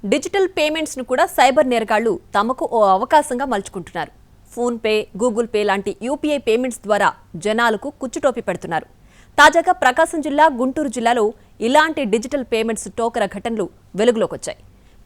Digital payments ను కూడా cyber నేరగాళ్లు తమకు ఓ అవకాశంగా మలుచుకుంటున్నారు. ఫోన్ పే, గూగుల్ పే లాంటి యూపీఐ పేమెంట్స్ ద్వారా జనాలకు కుచ్చుటోపి పెడుతున్నారు. తాజాగా ప్రకాశం జిల్లా, గుంటూరు జిల్లాలో ఇలాంటి డిజిటల్ పేమెంట్స్ టోకర ఘటనలు వెలుగులోకి వచ్చాయి.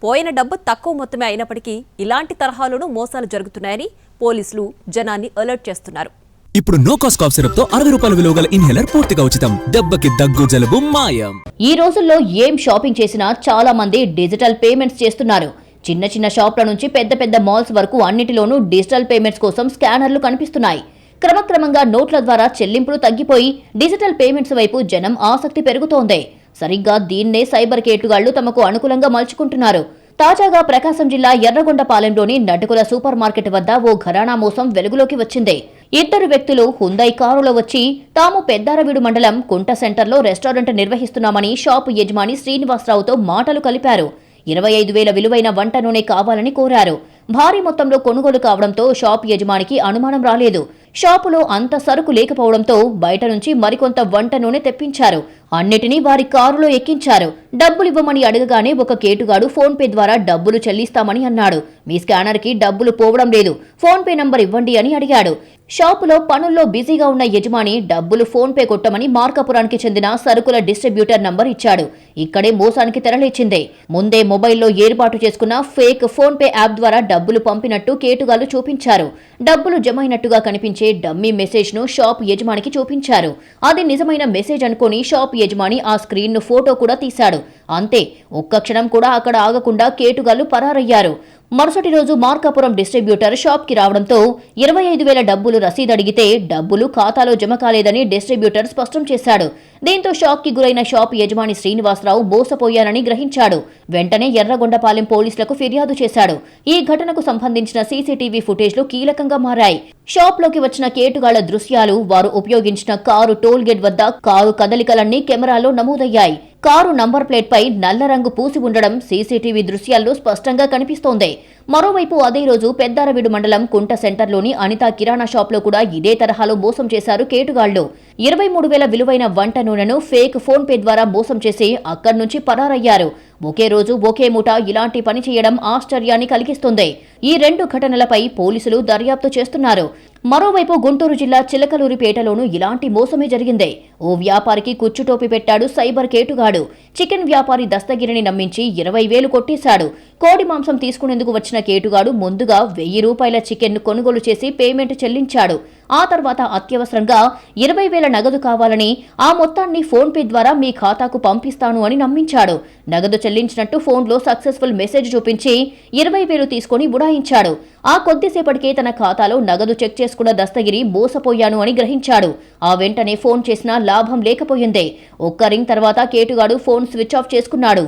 పోయిన డబ్బు తక్కువ మొత్తమే అయినప్పటికీ ఇలాంటి తరహాలోనూ మోసాలు జరుగుతున్నాయని పోలీసులు జనాన్ని అలర్ట్ చేస్తున్నారు. ఇప్పుడు నో కాస్ట్ కాఫ్ సిరప్ తో 60 రూపాయల విలువ గల ఇన్హేలర్ పూర్తిగా ఉచితం. దెబ్బకి దగ్గు, జలుబు మాయం. ఈ రోజుల్లో ఏం షాపింగ్ చేసినా చాలా మంది డిజిటల్ పేమెంట్స్ చేస్తున్నారు. చిన్న చిన్న షాప్ల నుంచి పెద్ద పెద్ద మాల్స్ వరకు అన్నిటిలోనూ డిజిటల్ పేమెంట్స్ కోసం స్కానర్లు కనిపిస్తున్నాయి. క్రమక్రమంగా నోట్ల ద్వారా చెల్లింపులు తగ్గిపోయి డిజిటల్ పేమెంట్స్ వైపు జనం ఆసక్తి పెరుగుతోంది. సరిగ్గా దీన్నే సైబర్ కేటుగాళ్లు తమకు అనుకూలంగా మలుచుకుంటున్నారు. తాజాగా ప్రకాశం జిల్లా ఎర్రగొండపాలెంలోని నటుకుల సూపర్ మార్కెట్ వద్ద ఓ ఘరానా మోసం వెలుగులోకి వచ్చింది. ఇద్దరు వ్యక్తులు హుందై కారులో వచ్చి తాము పెద్దారవీడు మండలం కుంట సెంటర్లో రెస్టారెంట్ నిర్వహిస్తున్నామని షాపు యజమాని శ్రీనివాసరావుతో మాటలు కలిపారు. 25,000 విలువైన వంట నూనె కావాలని కోరారు. భారీ మొత్తంలో కొనుగోలు కావడంతో షాప్ యజమానికి అనుమానం రాలేదు. షాపులో అంత సరుకు లేకపోవడంతో బయట నుంచి మరికొంత వంట నూనె తెప్పించారు. అన్నిటినీ వారి కారులో ఎక్కించారు. డబ్బులివ్వమని అడగగానే ఒక కేటుగాడు ఫోన్ పే ద్వారా డబ్బులు చెల్లిస్తామని అన్నాడు. మీ స్కానర్ కి డబ్బులు పోవడం లేదు, ఫోన్ పే నంబర్ ఇవ్వండి అని అడిగాడు. షాపులో పనుల్లో బిజీగా ఉన్న యజమాని డబ్బులు ఫోన్ పే కొట్టమని మార్కాపురానికి చెందిన సరుకుల డిస్ట్రిబ్యూటర్ నంబర్ ఇచ్చాడు. ఇక్కడే మోసానికి తెరలేచింది. ముందే మొబైల్లో ఏర్పాటు చేసుకున్న ఫేక్ ఫోన్ పే యాప్ ద్వారా డబ్బులు పంపినట్టు కేటుగాళ్లు చూపించారు. డబ్బులు జమైనట్టుగా కనిపించే డమ్మీ మెసేజ్ ను షాప్ యజమానికి చూపించారు. అది నిజమైన మెసేజ్ అనుకుని షాప్ యజమాని ఆ స్క్రీన్ ను ఫోటో కూడా తీశాడు. అంతే, ఒక్క క్షణం కూడా అక్కడ ఆగకుండా కేటుగాళ్లు పరారయ్యారు. మరుసటి రోజు మార్కాపురం డిస్ట్రిబ్యూటర్ షాప్ కి రావడంతో 25,000 డబ్బులు రసీదు అడిగితే డబ్బులు ఖాతాలో జమ కాలేదని డిస్ట్రిబ్యూటర్ స్పష్టం చేశాడు. దీంతో షాక్ కి గురైన షాప్ యజమాని శ్రీనివాసరావు మోసపోయానని గ్రహించాడు. వెంటనే ఎర్రగొండపాలెం పోలీసులకు ఫిర్యాదు చేశాడు. ఈ ఘటనకు సంబంధించిన సీసీటీవీ ఫుటేజ్లు కీలకంగా మారాయి. షాప్ లోకి వచ్చిన కేటుగాళ్ల దృశ్యాలు, వారు ఉపయోగించిన కారు టోల్ గేట్ వద్ద కారు కదలికలన్నీ కెమెరాలో నమోదయ్యాయి. కారు నంబర్ ప్లేట్ పై నల్ల రంగు పూసి ఉండడం సీసీటీవీ దృశ్యాల్లో స్పష్టంగా కనిపిస్తోంది. మరోవైపు అదే రోజు పెద్దారవీడు మండలం కుంట సెంటర్లోని అనిత కిరాణా షాప్ లో కూడా ఇదే తరహాలో మోసం చేశారు కేటుగాళ్లు. 23,000 విలువైన వంట నూనెను ఫేక్ ఫోన్ పే ద్వారా మోసం చేసి అక్కడి నుంచి పరారయ్యారు. ఒకే రోజు ఒకే మూట ఇలాంటి పని చేయడం ఆశ్చర్యాన్ని కలిగిస్తుంది. ఈ 2 ఘటనలపై పోలీసులు దర్యాప్తు చేస్తున్నారు. మరోవైపు గుంటూరు జిల్లా చిలకలూరిపేటలోనూ ఇలాంటి మోసమే జరిగింది. ఓ వ్యాపారికి కుచ్చుటోపి పెట్టాడు సైబర్ కేటుగాడు. చికెన్ వ్యాపారి దస్తగిరిని నమ్మించి 20,000 కొట్టేశాడు. కోడి మాంసం తీసుకునేందుకు వచ్చిన కేటుగాడు ముందుగా 1,000 రూపాయల చికెన్ ను కొనుగోలు చేసి పేమెంట్ చెల్లించాడు. ఆ తర్వాత అత్యవసరంగా 20,000 నగదు కావాలని, ఆ మొత్తాన్ని ఫోన్ పే ద్వారా మీ ఖాతాకు పంపిస్తాను అని నమ్మించాడు. నగదు చెల్లించినట్టు ఫోన్లో సక్సెస్ఫుల్ మెసేజ్ చూపించి 20,000 తీసుకుని బుడాయించాడు. ఆ కొద్దిసేపటికే తన ఖాతాలో నగదు చెక్ చేసుకున్న దస్తగిరి మోసపోయాను అని గ్రహించాడు. ఆ వెంటనే ఫోన్ చేసినా లాభం లేకపోయింది. ఒక్క రింగ్ తర్వాత కేటుగాడు ఫోన్ స్విచ్ ఆఫ్ చేసుకున్నాడు.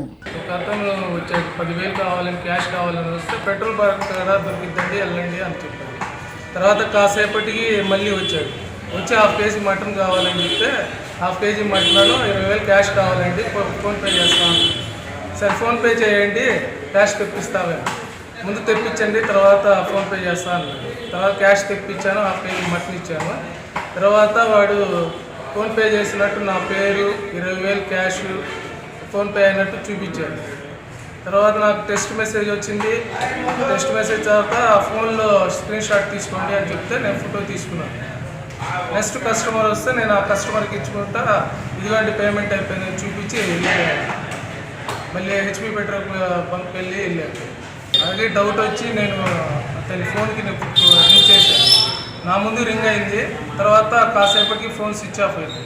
తర్వాత కాసేపటికి మళ్ళీ వచ్చాడు. వచ్చి హాఫ్ కేజీ మటన్ కావాలని చెప్తే హాఫ్ కేజీ మటన్లో 20,000 క్యాష్ కావాలండి, ఫోన్పే చేస్తాను. సరే ఫోన్పే చేయండి, క్యాష్ తెప్పిస్తావే, ముందు తెప్పించండి తర్వాత ఫోన్పే చేస్తాను. తర్వాత క్యాష్ తెప్పించాను, హాఫ్ కేజీ మటన్ ఇచ్చాను. తర్వాత వాడు ఫోన్పే చేసినట్టు నా పేరు, 20,000 క్యాష్ ఫోన్పే అయినట్టు చూపించాడు. తర్వాత నాకు టెక్స్ట్ మెసేజ్ వచ్చింది. టెక్స్ట్ మెసేజ్ తర్వాత ఆ ఫోన్లో స్క్రీన్ షాట్ తీసుకోండి అని చెప్తే నేను ఫోటో తీసుకున్నాను. నెక్స్ట్ కస్టమర్ వస్తే నేను ఆ కస్టమర్కి ఇచ్చుకుంటా ఇదిగోండి పేమెంట్ అయిపోయిందని చూపించి వెళ్ళాను. మళ్ళీ హెచ్పి పెట్రోల్ బంక్కి వెళ్ళాను. అలాగే డౌట్ వచ్చి నేను అతని ఫోన్కి రింగ్ చేశాను. నా ముందు రింగ్ అయింది. తర్వాత కాసేపటికి ఫోన్ స్విచ్ ఆఫ్ అయింది.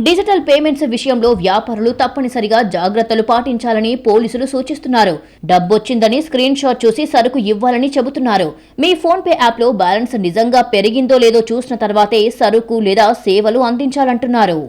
డిజిటల్ పేమెంట్స్ విషయంలో వ్యాపారులు తప్పనిసరిగా జాగ్రత్తలు పాటించాలని పోలీసులు సూచిస్తున్నారు. డబ్బొచ్చిందని స్క్రీన్ షాట్ చూసి సరుకు ఇవ్వాలని చెబుతున్నారు. మీ ఫోన్ పే యాప్ లో బ్యాలెన్స్ నిజంగా పెరిగిందో లేదో చూసిన తర్వాతే సరుకు లేదా సేవలు అందించాలంటున్నారు.